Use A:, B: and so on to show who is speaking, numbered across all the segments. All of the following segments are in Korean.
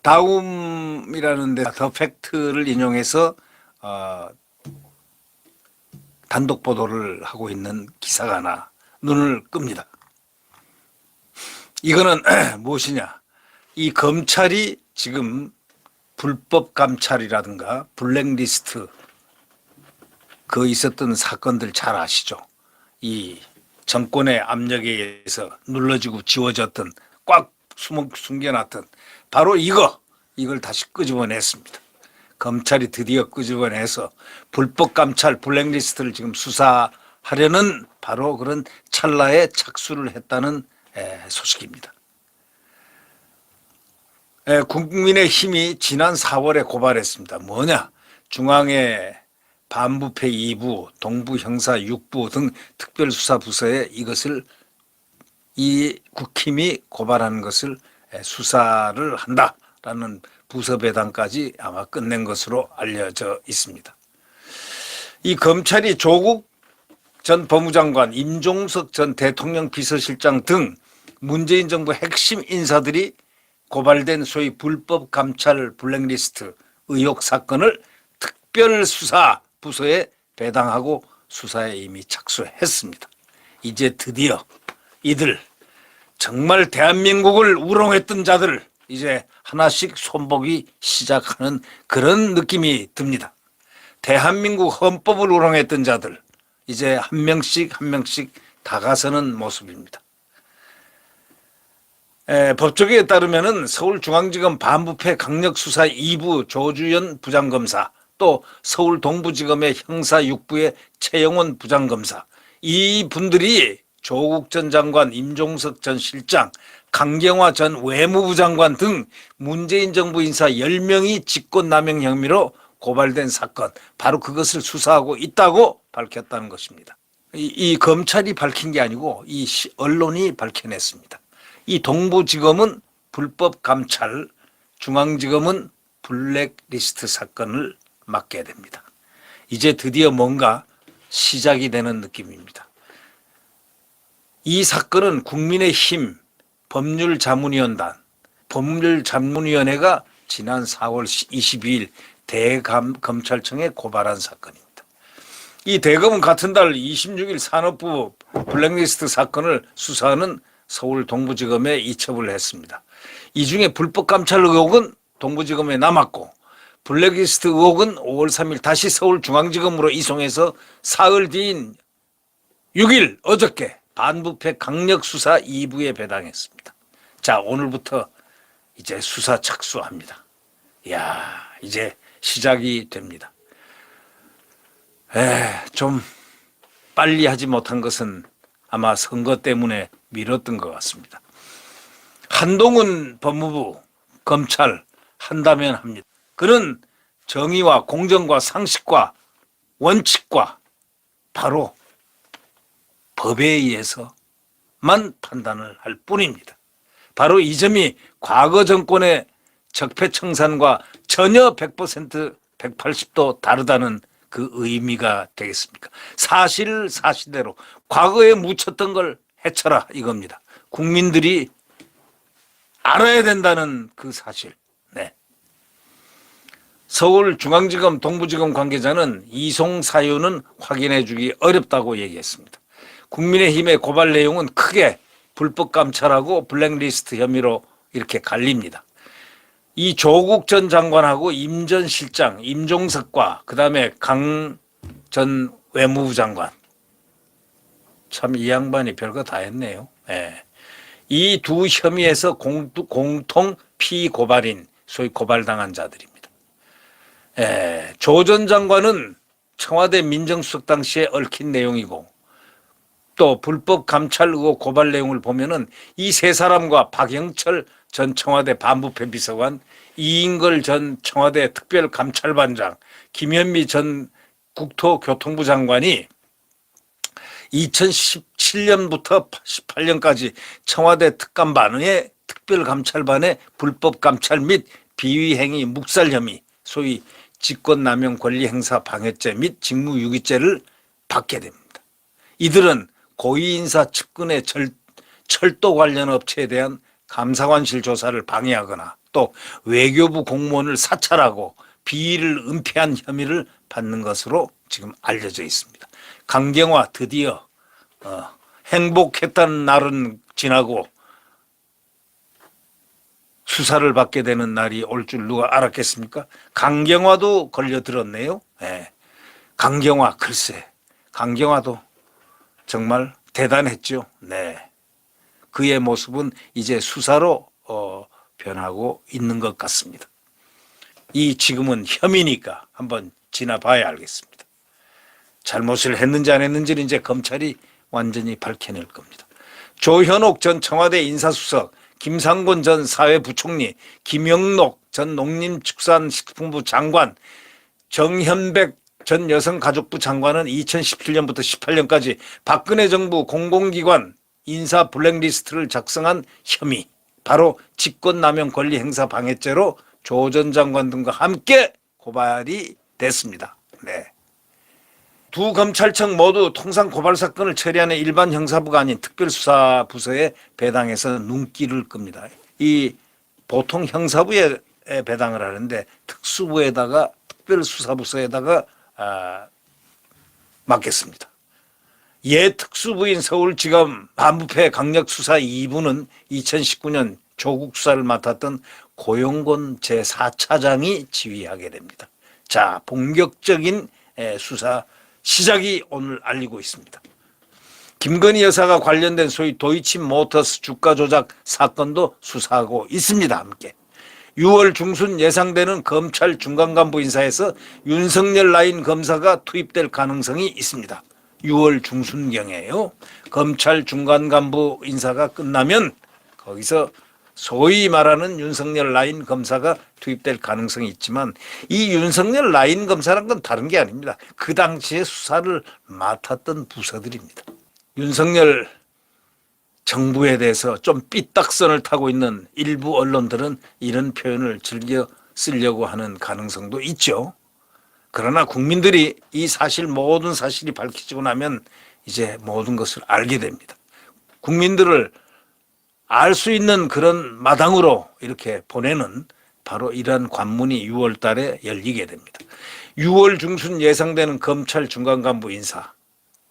A: 다음이라는 데 더 팩트를 인용해서 단독 보도를 하고 있는 기사가 하나 눈을 끕니다. 이거는 무엇이냐? 이 검찰이 지금 불법 감찰이라든가 블랙리스트 그 있었던 사건들 잘 아시죠? 이 정권의 압력에 의해서 눌러지고 지워졌던 꽉 숨겨놨던 바로 이걸 다시 끄집어냈습니다. 검찰이 드디어 끄집어내서 불법 감찰 블랙리스트를 지금 수사하려는 바로 그런 찰나에 착수를 했다는 소식입니다. 국민의힘이 지난 4월에 고발했습니다. 뭐냐? 중앙의 반부패 2부, 동부 형사 6부 등 특별수사부서에 이것을 이 국힘이 고발하는 것을 수사를 한다라는 부서 배당까지 아마 끝낸 것으로 알려져 있습니다. 이 검찰이 조국 전 법무장관, 임종석 전 대통령 비서실장 등 문재인 정부 핵심 인사들이 고발된 소위 불법 감찰 블랙리스트 의혹 사건을 특별수사부서에 배당하고 수사에 이미 착수했습니다. 이제 드디어 이들 정말 대한민국을 우롱했던 자들 이제 하나씩 손보기 시작하는 그런 느낌이 듭니다. 대한민국 헌법을 우롱했던 자들 이제 한 명씩 다가서는 모습입니다. 법조계에 따르면 서울중앙지검 반부패 강력수사 2부 조주연 부장검사 또 서울동부지검의 형사 6부의 최영원 부장검사 이 분들이 조국 전 장관, 임종석 전 실장, 강경화 전 외무부 장관 등 문재인 정부 인사 10명이 직권남용 혐의로 고발된 사건 바로 그것을 수사하고 있다고 밝혔다는 것입니다. 이 검찰이 밝힌 게 아니고 이 언론이 밝혀냈습니다. 이 동부지검은 불법 감찰, 중앙지검은 블랙리스트 사건을 맡게 됩니다. 이제 드디어 뭔가 시작이 되는 느낌입니다. 이 사건은 국민의힘 법률자문위원회가 지난 4월 22일 대검찰청에 고발한 사건입니다. 이 대검은 같은 달 26일 산업부 블랙리스트 사건을 수사하는 서울 동부지검에 이첩을 했습니다. 이 중에 불법 감찰 의혹은 동부지검에 남았고 블랙리스트 의혹은 5월 3일 다시 서울중앙지검으로 이송해서 사흘 뒤인 6일 어저께 반부패 강력수사 2부에 배당했습니다. 자, 오늘부터 이제 수사 착수합니다. 이야, 이제 시작이 됩니다. 좀 빨리 하지 못한 것은 아마 선거 때문에 미뤘던 것 같습니다. 한동훈 법무부 검찰 한다면 합니다. 그는 정의와 공정과 상식과 원칙과 바로 법에 의해서만 판단을 할 뿐입니다. 바로 이 점이 과거 정권의 적폐청산과 전혀 100%, 180도 다르다는 그 의미가 되겠습니까? 사실대로 과거에 묻혔던 걸 해쳐라 이겁니다. 국민들이 알아야 된다는 그 사실. 네. 서울중앙지검 동부지검 관계자는 이송 사유는 확인해 주기 어렵다고 얘기했습니다. 국민의힘의 고발 내용은 크게 불법 감찰하고 블랙리스트 혐의로 이렇게 갈립니다. 이 조국 전 장관하고 임 전 실장, 임종석과 그다음에 강 전 외무부 장관 참 이 양반이 별거 다 했네요. 이 두 혐의에서 공통 피고발인 소위 고발당한 자들입니다. 조 전 장관은 청와대 민정수석 당시에 얽힌 내용이고 또 불법 감찰 의혹 고발 내용을 보면은 이 세 사람과 박영철 전 청와대 반부패 비서관, 이인걸 전 청와대 특별감찰반장, 김현미 전 국토교통부 장관이 2017년부터 18년까지 청와대 특감반의 특별감찰반의 불법 감찰 및 비위행위 묵살 혐의, 소위 직권남용 권리행사 방해죄 및 직무유기죄를 받게 됩니다. 이들은 고위인사 측근의 철도 관련 업체에 대한 감사관실 조사를 방해하거나 또 외교부 공무원을 사찰하고 비위를 은폐한 혐의를 받는 것으로 지금 알려져 있습니다. 강경화 드디어 행복했다는 날은 지나고 수사를 받게 되는 날이 올 줄 누가 알았겠습니까? 강경화도 걸려들었네요. 네. 강경화 글쎄 강경화도 정말 대단했죠. 네. 그의 모습은 이제 수사로 변하고 있는 것 같습니다. 이 지금은 혐의니까 한번 지나봐야 알겠습니다. 잘못을 했는지 안 했는지는 이제 검찰이 완전히 밝혀낼 겁니다. 조현옥 전 청와대 인사수석, 김상곤 전 사회부총리, 김영록 전 농림축산식품부 장관, 정현백 전 여성가족부 장관은 2017년부터 18년까지 박근혜 정부 공공기관 인사 블랙리스트를 작성한 혐의, 바로 직권남용 권리행사 방해죄로 조 전 장관 등과 함께 고발이 됐습니다. 네. 두 검찰청 모두 통상 고발 사건을 처리하는 일반 형사부가 아닌 특별수사부서에 배당해서 눈길을 끕니다. 이 보통 형사부에 배당을 하는데 특수부에다가 특별수사부서에다가 맡겼습니다. 옛 특수부인 서울지검 반부패 강력수사 2부는 2019년 조국 수사를 맡았던 고용곤 제4차장이 지휘하게 됩니다. 자, 본격적인 수사 시작이 오늘 알리고 있습니다. 김건희 여사가 관련된 소위 도이치모터스 주가 조작 사건도 수사하고 있습니다. 함께 6월 중순 예상되는 검찰 중간간부 인사에서 윤석열 라인 검사가 투입될 가능성이 있습니다. 6월 중순경에요. 검찰 중간간부 인사가 끝나면 거기서 소위 말하는 윤석열 라인 검사가 투입될 가능성이 있지만 이 윤석열 라인 검사란 건 다른 게 아닙니다. 그 당시에 수사를 맡았던 부서들입니다. 윤석열 정부에 대해서 좀 삐딱선을 타고 있는 일부 언론들은 이런 표현을 즐겨 쓰려고 하는 가능성도 있죠. 그러나 국민들이 이 사실 모든 사실이 밝혀지고 나면 이제 모든 것을 알게 됩니다. 국민들을 알 수 있는 그런 마당으로 이렇게 보내는 바로 이러한 관문이 6월 달에 열리게 됩니다. 6월 중순 예상되는 검찰 중간간부 인사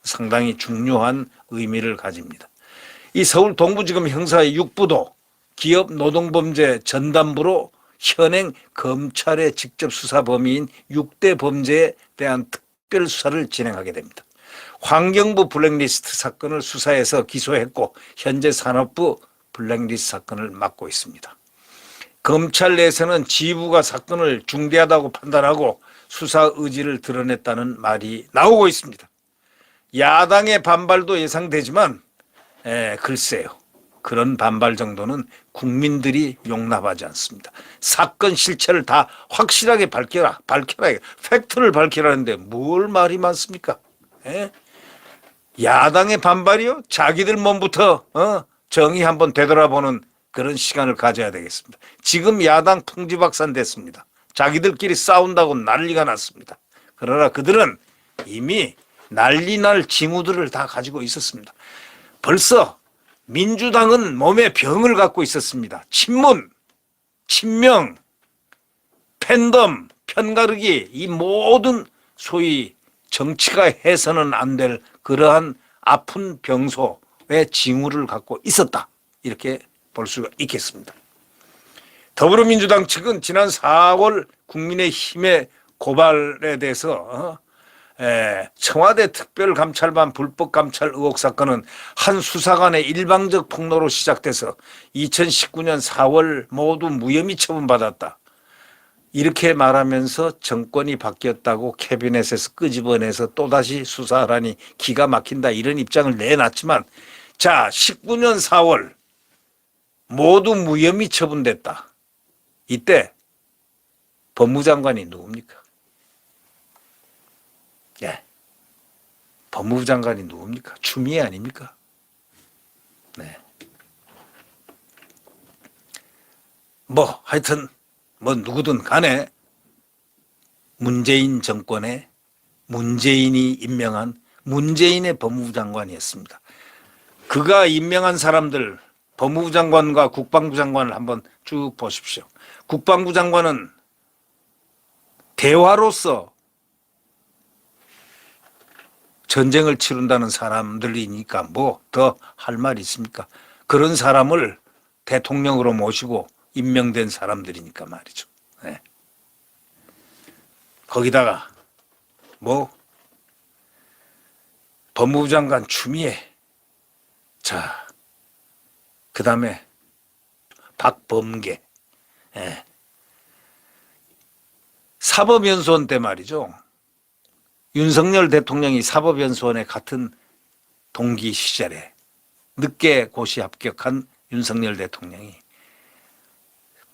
A: 상당히 중요한 의미를 가집니다. 이 서울 동부지검 형사의 6부도 기업 노동범죄 전담부로 현행 검찰의 직접 수사 범위인 6대 범죄에 대한 특별 수사를 진행하게 됩니다. 환경부 블랙리스트 사건을 수사해서 기소했고 현재 산업부 블랙리스트 사건을 맡고 있습니다. 검찰 내에서는 지휘부가 사건을 중대하다고 판단하고 수사 의지를 드러냈다는 말이 나오고 있습니다. 야당의 반발도 예상되지만 글쎄요. 그런 반발 정도는 국민들이 용납하지 않습니다. 사건 실체를 다 확실하게 밝혀라. 팩트를 밝히라는데 뭘 말이 많습니까? 야당의 반발이요? 자기들 몸부터 정의 한번 되돌아보는 그런 시간을 가져야 되겠습니다. 지금 야당 풍지박산 됐습니다. 자기들끼리 싸운다고 난리가 났습니다. 그러나 그들은 이미 난리 날 징후들을 다 가지고 있었습니다. 벌써 민주당은 몸에 병을 갖고 있었습니다. 친문, 친명, 팬덤, 편가르기, 이 모든 소위 정치가 해서는 안 될 그러한 아픈 병소의 징후를 갖고 있었다. 이렇게 볼 수가 있겠습니다. 더불어민주당 측은 지난 4월 국민의힘의 고발에 대해서 청와대 특별감찰반 불법감찰 의혹 사건은 한 수사관의 일방적 폭로로 시작돼서 2019년 4월 모두 무혐의 처분받았다. 이렇게 말하면서 정권이 바뀌었다고 캐비넷에서 끄집어내서 또다시 수사하라니 기가 막힌다 이런 입장을 내놨지만 자 19년 4월 모두 무혐의 처분됐다. 이때 법무장관이 누굽니까? 법무부 장관이 누굽니까? 추미애 아닙니까? 네. 하여튼 누구든 간에 문재인 정권에 문재인이 임명한 문재인의 법무부 장관이었습니다. 그가 임명한 사람들 법무부 장관과 국방부 장관을 한번 쭉 보십시오. 국방부 장관은 대화로서 전쟁을 치른다는 사람들이니까 뭐 더 할 말이 있습니까? 그런 사람을 대통령으로 모시고 임명된 사람들이니까 말이죠. 네. 거기다가 뭐 법무부 장관 추미애, 자, 그 다음에 박범계, 예. 사법연수원 때 말이죠. 윤석열 대통령이 사법연수원에 같은 동기 시절에 늦게 고시 합격한 윤석열 대통령이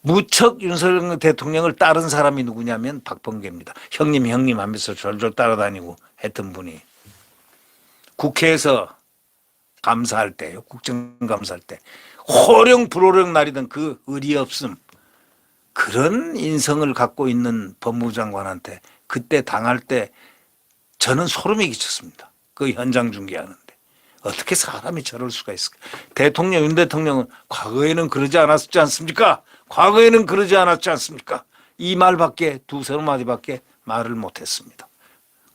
A: 무척 윤석열 대통령을 따른 사람이 누구냐면 박범계입니다. 형님 형님 하면서 졸졸 따라다니고 했던 분이 국회에서 감사할 때요. 국정감사할 때 호령 불호령 날이던 그 의리 없음, 그런 인성을 갖고 있는 법무부 장관한테 그때 당할 때 저는 소름이 끼쳤습니다. 그 현장 중계하는데 어떻게 사람이 저럴 수가 있을까? 대통령, 윤 대통령은 과거에는 그러지 않았지 않습니까? 과거에는 그러지 않았지 않습니까? 이 말밖에, 두세 마디밖에 말을 못했습니다.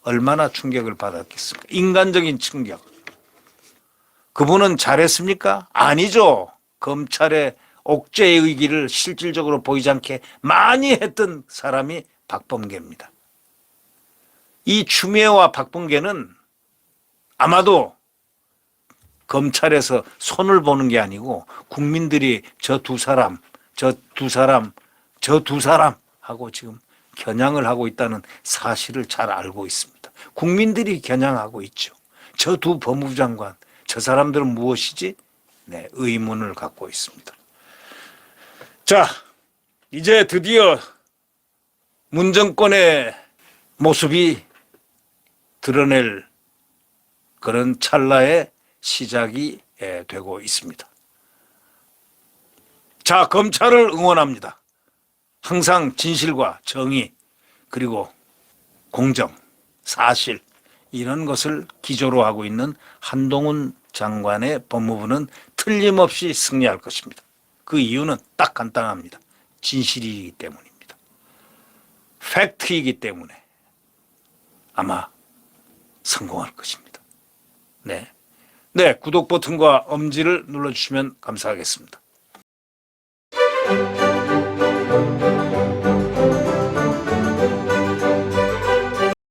A: 얼마나 충격을 받았겠습니까? 인간적인 충격. 그분은 잘했습니까? 아니죠. 검찰의 옥죄의 의기를 실질적으로 보이지 않게 많이 했던 사람이 박범계입니다. 이 추미애와 박범계는 아마도 검찰에서 손을 보는 게 아니고 국민들이 저 두 사람 하고 지금 겨냥을 하고 있다는 사실을 잘 알고 있습니다. 국민들이 겨냥하고 있죠. 저 두 법무부 장관, 저 사람들은 무엇이지? 네, 의문을 갖고 있습니다. 자, 이제 드디어 문정권의 모습이 드러낼 그런 찰나의 시작이 되고 있습니다. 자, 검찰을 응원합니다. 항상 진실과 정의 그리고 공정, 사실 이런 것을 기조로 하고 있는 한동훈 장관의 법무부는 틀림없이 승리할 것입니다. 그 이유는 딱 간단합니다. 진실이기 때문입니다. 팩트이기 때문에 아마 성공할 것입니다. 네. 네, 구독 버튼과 엄지를 눌러주시면 감사하겠습니다.